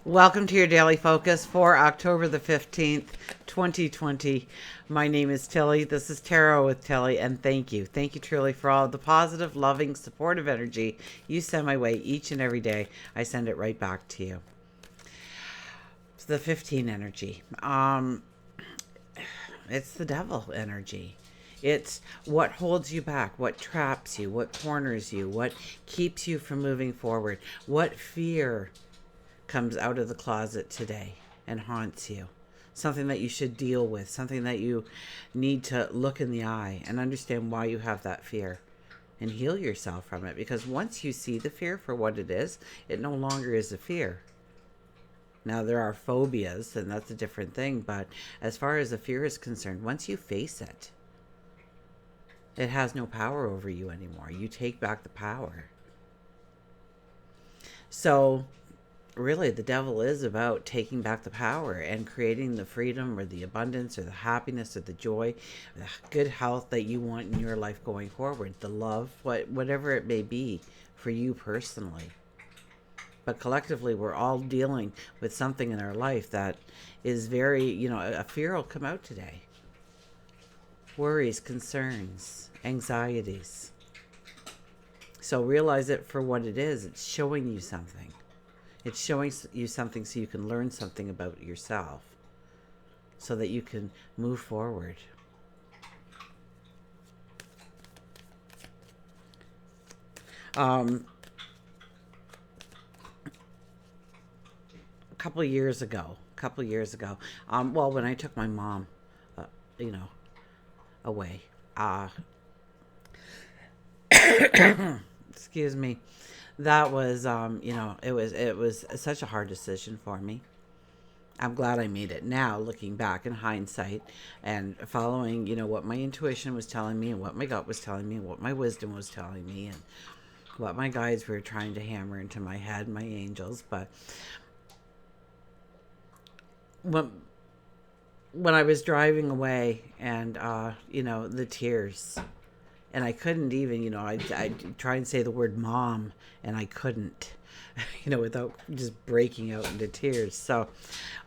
Welcome to your daily focus for October the 15th, 2020. My name is Tilly. This is Tarot with Tilly, and thank you. Thank you truly for all the positive, loving, supportive energy you send my way each and every day. I send it right back to you. It's the 15 energy. It's the devil energy. It's what holds you back, what traps you, what corners you, what keeps you from moving forward, what fear comes out of the closet today and haunts you. Something that you should deal with, something that you need to look in the eye and understand why you have that fear and heal yourself from it. Because once you see the fear for what it is, it no longer is a fear. Now, there are phobias, and that's a different thing, but as far as the fear is concerned, once you face it, it has no power over you anymore. You take back the power. So, really, the devil is about taking back the power and creating the freedom or the abundance or the happiness or the joy, the good health that you want in your life going forward, the love, whatever it may be for you personally. But collectively, we're all dealing with something in our life that is very, a fear will come out today. Worries, concerns, anxieties. So realize it for what it is. It's showing you something. It's showing you something so you can learn something about yourself so that you can move forward. A couple of years ago, when I took my mom, away, excuse me, that was, it was such a hard decision for me. I'm glad I made it now, looking back in hindsight and following, what my intuition was telling me and what my gut was telling me and what my wisdom was telling me and what my guides were trying to hammer into my head, my angels. But when I was driving away and, the tears, and I couldn't even, I'd try and say the word mom, and I couldn't, without just breaking out into tears. So,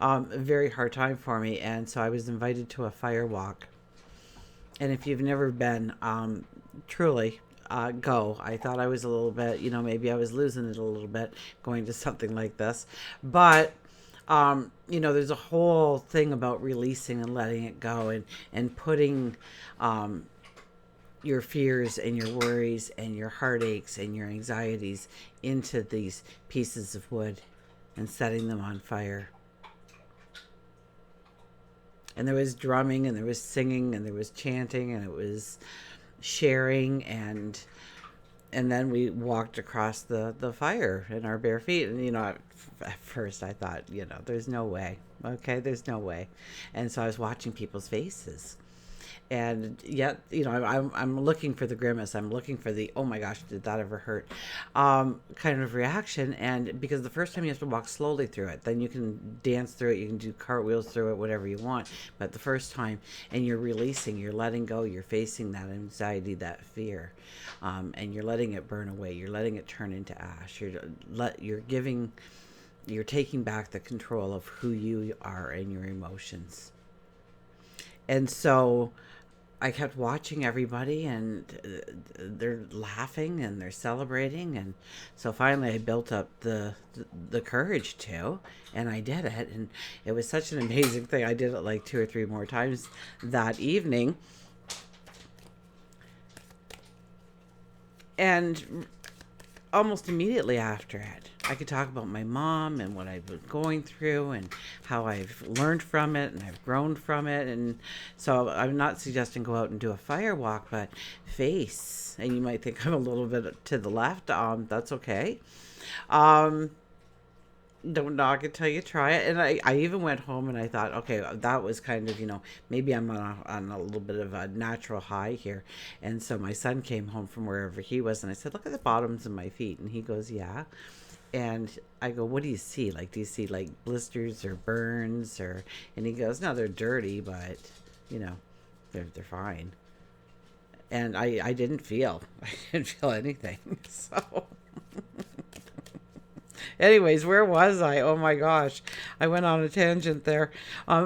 a very hard time for me. And so I was invited to a fire walk. And if you've never been, truly, go. I thought I was a little bit, maybe I was losing it a little bit going to something like this. But there's a whole thing about releasing and letting it go and putting your fears and your worries and your heartaches and your anxieties into these pieces of wood and setting them on fire. And there was drumming and there was singing and there was chanting and it was sharing and then we walked across the fire in our bare feet. And, at first I thought, there's no way. Okay, there's no way. And so I was watching people's faces. And yet, I'm looking for the grimace. I'm looking for the, oh my gosh, did that ever hurt? Kind of reaction. And because the first time you have to walk slowly through it, then you can dance through it, you can do cartwheels through it, whatever you want. But the first time, and you're releasing, you're letting go, you're facing that anxiety, that fear, and you're letting it burn away. You're letting it turn into ash. You're taking back the control of who you are and your emotions. And so I kept watching everybody and they're laughing and they're celebrating. And so finally I built up the courage to, and I did it. And it was such an amazing thing. I did it like 2 or 3 more times that evening. And almost immediately after it, I could talk about my mom and what I've been going through and how I've learned from it and I've grown from it. And so I'm not suggesting go out and do a fire walk, but face. And you might think I'm a little bit to the left. That's okay. Don't knock it till you try it. And I even went home and I thought, okay, that was kind of, maybe I'm on a little bit of a natural high here. And so my son came home from wherever he was and I said, look at the bottoms of my feet. And he goes, yeah. And I go, what do you see? Like, do you see like blisters or burns and he goes, no, they're dirty, but they're fine. And I didn't feel anything. So Anyways, where was I? Oh my gosh. I went on a tangent there.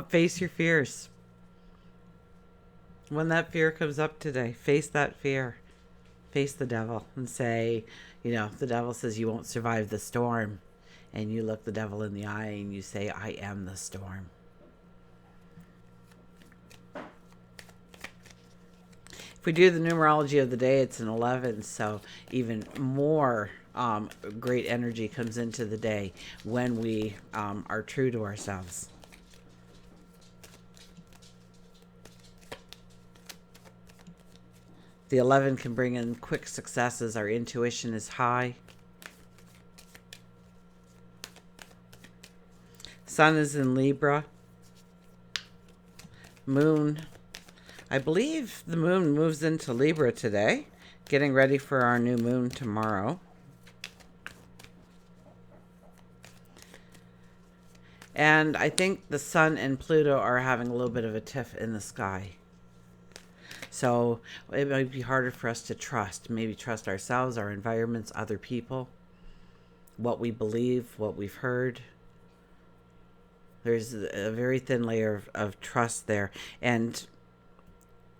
Face your fears. When that fear comes up today, face that fear. Face the devil and say, if the devil says you won't survive the storm, and you look the devil in the eye and you say, I am the storm. If we do the numerology of the day, it's an 11, so even more great energy comes into the day when we are true to ourselves. The 11 can bring in quick successes. Our intuition is high. Sun is in Libra. Moon. I believe the moon moves into Libra today, getting ready for our new moon tomorrow. And I think the sun and Pluto are having a little bit of a tiff in the sky. So it might be harder for us to trust, maybe trust ourselves, our environments, other people, what we believe, what we've heard. There's a very thin layer of trust there. And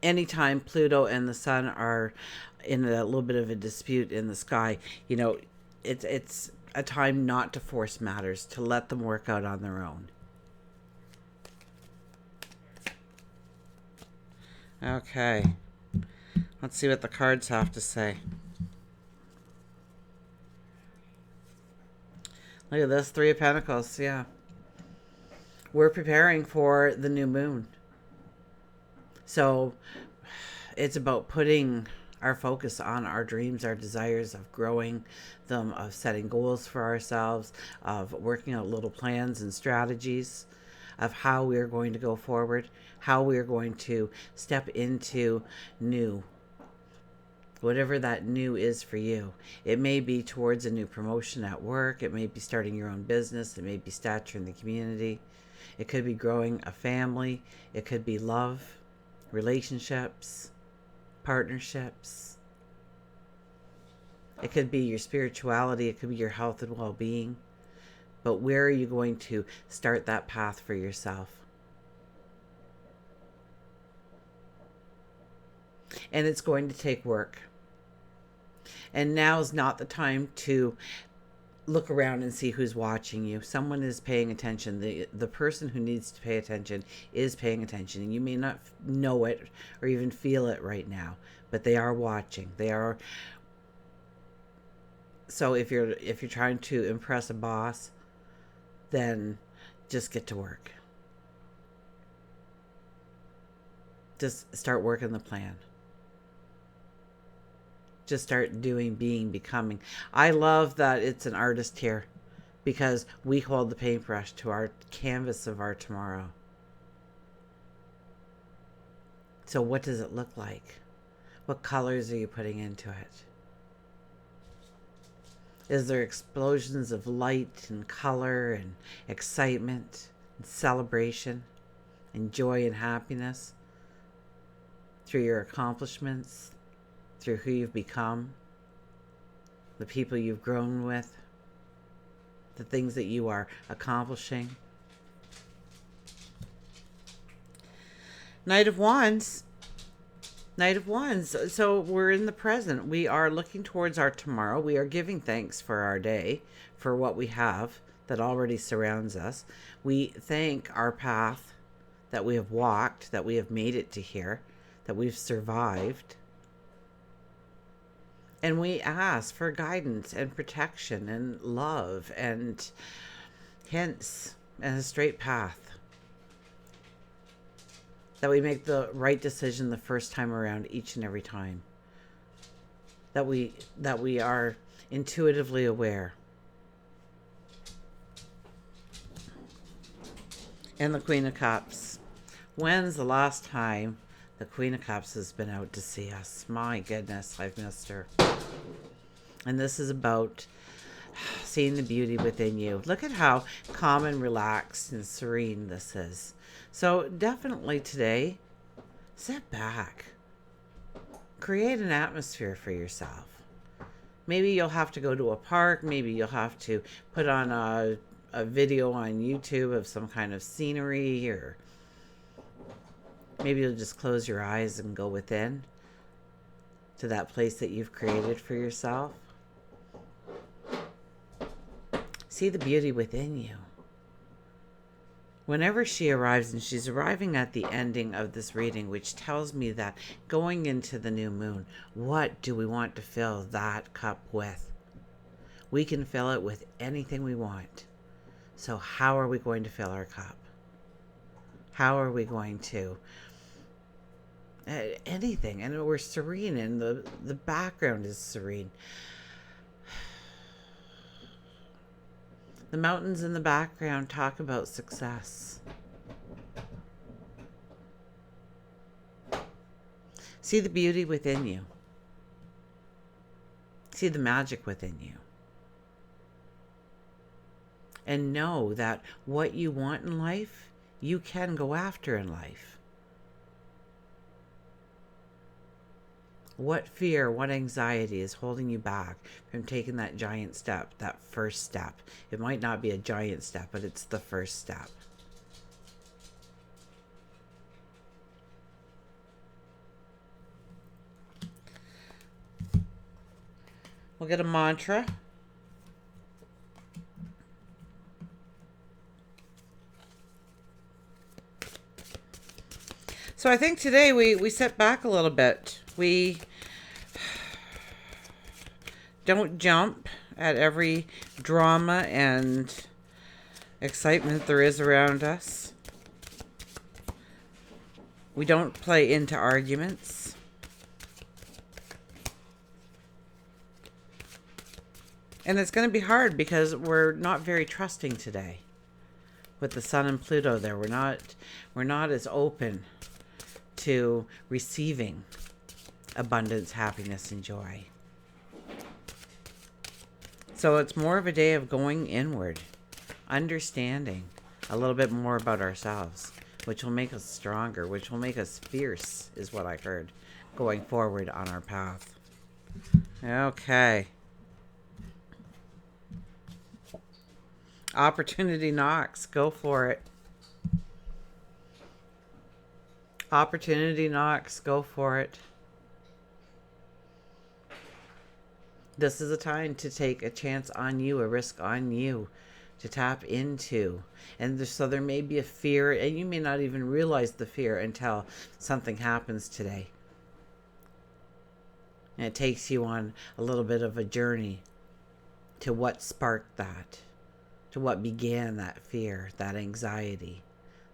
anytime Pluto and the sun are in a little bit of a dispute in the sky, it's a time not to force matters, to let them work out on their own. Okay. Let's see what the cards have to say. Look at this, 3 of Pentacles, yeah. We're preparing for the new moon. So it's about putting our focus on our dreams, our desires, of growing them, of setting goals for ourselves, of working out little plans and strategies of how we're going to go forward, how we're going to step into new. Whatever that new is for you. It may be towards a new promotion at work. It may be starting your own business. It may be stature in the community. It could be growing a family. It could be love, relationships, partnerships. It could be your spirituality. It could be your health and well-being. But where are you going to start that path for yourself? And it's going to take work. And now is not the time to look around and see who's watching you. Someone is paying attention. The person who needs to pay attention is paying attention. And you may not know it or even feel it right now, but they are watching. They are. So if you're trying to impress a boss, then just get to work. Just start working the plan. Just start doing, being, becoming. I love that it's an artist here, because we hold the paintbrush to our canvas of our tomorrow. So what does it look like? What colors are you putting into it? Is there explosions of light and color and excitement and celebration and joy and happiness through your accomplishments, through who you've become, the people you've grown with, the things that you are accomplishing? Knight of Wands. Knight of Wands. So we're in the present. We are looking towards our tomorrow. We are giving thanks for our day, for what we have that already surrounds us. We thank our path that we have walked, that we have made it to here, that we've survived. And we ask for guidance and protection and love and hints and a straight path. That we make the right decision the first time around, each and every time. That we are intuitively aware. And the Queen of Cups. When's the last time the Queen of Cups has been out to see us? My goodness, I've missed her. And this is about seeing the beauty within you. Look at how calm and relaxed and serene this is. So definitely today, sit back. Create an atmosphere for yourself. Maybe you'll have to go to a park. Maybe you'll have to put on a video on YouTube of some kind of scenery, or maybe you'll just close your eyes and go within to that place that you've created for yourself. See the beauty within you. Whenever she arrives, and she's arriving at the ending of this reading, which tells me that going into the new moon, what do we want to fill that cup with? We can fill it with anything we want. So how are we going to fill our cup? How are we going to? Anything. And we're serene, and the background is serene. The mountains in the background talk about success. See the beauty within you. See the magic within you. And know that what you want in life, you can go after in life. What fear, what anxiety is holding you back from taking that giant step, that first step? It might not be a giant step, but it's the first step. We'll get a mantra. So I think today we sit back a little bit. We don't jump at every drama and excitement there is around us. We don't play into arguments. And it's going to be hard because we're not very trusting today. With the Sun and Pluto there, we're not as open to receiving abundance, happiness, and joy. So it's more of a day of going inward, understanding a little bit more about ourselves, which will make us stronger, which will make us fierce, is what I heard, going forward on our path. Okay. Opportunity knocks. Go for it. Opportunity knocks. Go for it. This is a time to take a chance on you, a risk on you, to tap into. And so there may be a fear, and you may not even realize the fear until something happens today. And it takes you on a little bit of a journey to what sparked that, to what began that fear, that anxiety,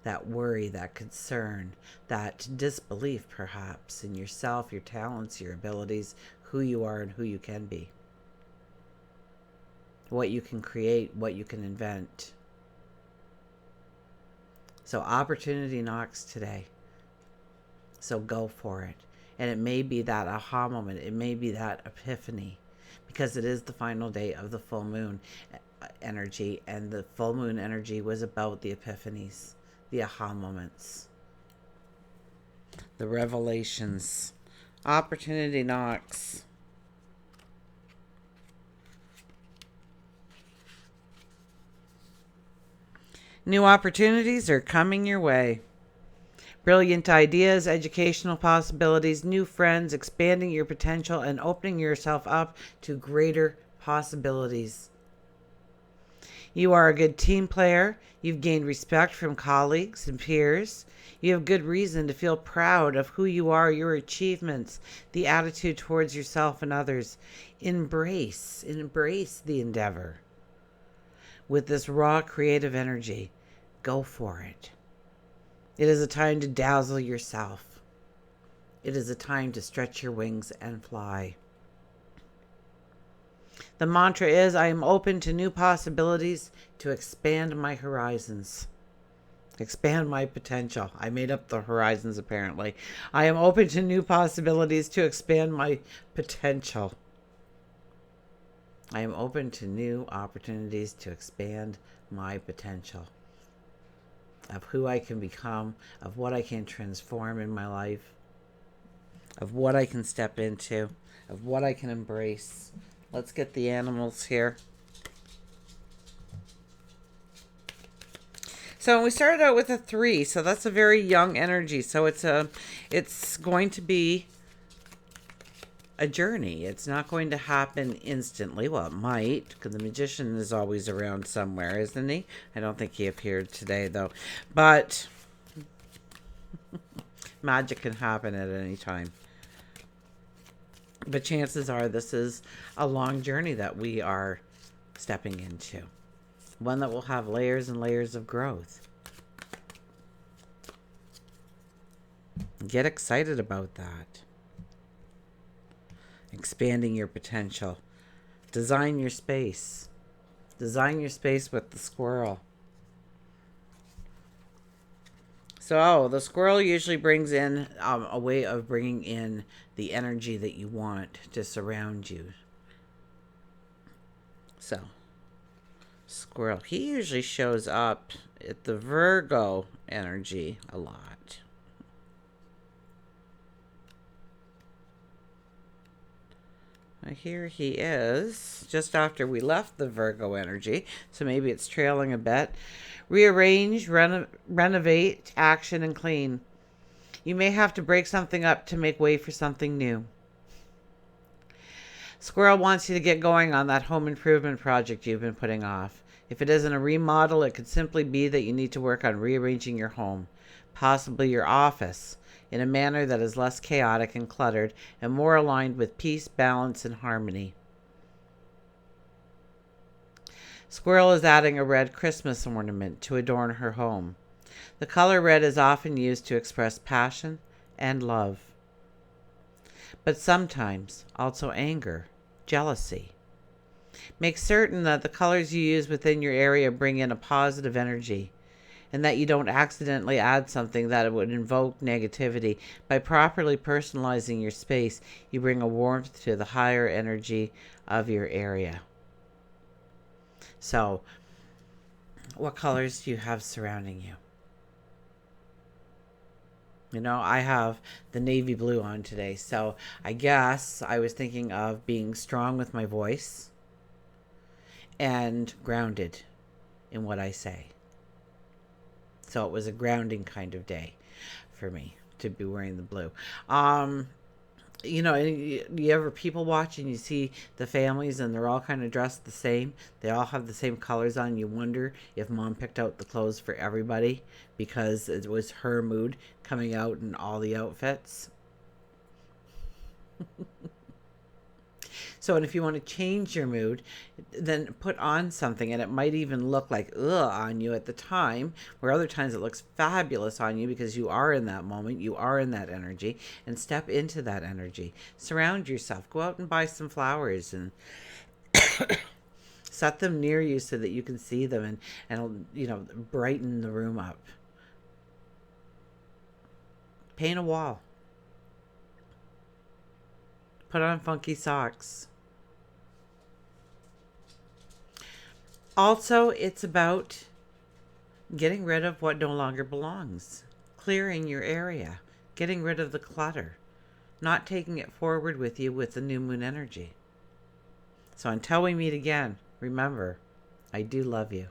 that worry, that concern, that disbelief perhaps in yourself, your talents, your abilities, who you are and who you can be, what you can create, what you can invent. So opportunity knocks today. So go for it. And it may be that aha moment. It may be that epiphany, because it is the final day of the full moon energy, and the full moon energy was about the epiphanies, the aha moments, the revelations. Opportunity knocks. New opportunities are coming your way. Brilliant ideas, educational possibilities, new friends, expanding your potential and opening yourself up to greater possibilities. You are a good team player. You've gained respect from colleagues and peers. You have good reason to feel proud of who you are, your achievements, the attitude towards yourself and others. Embrace the endeavor. With this raw creative energy, go for it. It is a time to dazzle yourself. It is a time to stretch your wings and fly. The mantra is, I am open to new possibilities to expand my horizons. Expand my potential. I made up the horizons apparently. I am open to new possibilities to expand my potential. I am open to new opportunities to expand my potential. Of who I can become, of what I can transform in my life, of what I can step into, of what I can embrace, Let's get the animals here. So we started out with a 3, so that's a very young energy. So it's going to be a journey. It's not going to happen instantly. Well, it might, because the magician is always around somewhere, isn't he? I don't think he appeared today, though. But magic can happen at any time. But chances are this is a long journey that we are stepping into. One that will have layers and layers of growth. Get excited about that. Expanding your potential. Design your space. Design your space with the squirrel. So the squirrel usually brings in a way of bringing in the energy that you want to surround you. So, squirrel. He usually shows up at the Virgo energy a lot. Here he is, just after we left the Virgo energy, so maybe it's trailing a bit. Rearrange, renovate, action, and clean. You may have to break something up to make way for something new. Squirrel wants you to get going on that home improvement project you've been putting off. If it isn't a remodel, it could simply be that you need to work on rearranging your home, possibly your office, in a manner that is less chaotic and cluttered and more aligned with peace, balance, and harmony. Squirrel is adding a red Christmas ornament to adorn her home. The color red is often used to express passion and love, but sometimes also anger, jealousy. Make certain that the colors you use within your area bring in a positive energy, and that you don't accidentally add something that would invoke negativity. By properly personalizing your space, you bring a warmth to the higher energy of your area. So, what colors do you have surrounding you? You know, I have the navy blue on today, so I guess I was thinking of being strong with my voice and grounded in what I say. So it was a grounding kind of day for me to be wearing the blue. You know, you ever people watch and you see the families and they're all kind of dressed the same. They all have the same colors on. You wonder if mom picked out the clothes for everybody because it was her mood coming out in all the outfits. So, and if you want to change your mood, then put on something, and it might even look like ugh on you at the time, where other times it looks fabulous on you because you are in that moment, you are in that energy, and step into that energy. Surround yourself. Go out and buy some flowers and set them near you so that you can see them and you know, brighten the room up. Paint a wall. Put on funky socks. Also, it's about getting rid of what no longer belongs, clearing your area, getting rid of the clutter, not taking it forward with you with the new moon energy. So until we meet again, remember, I do love you.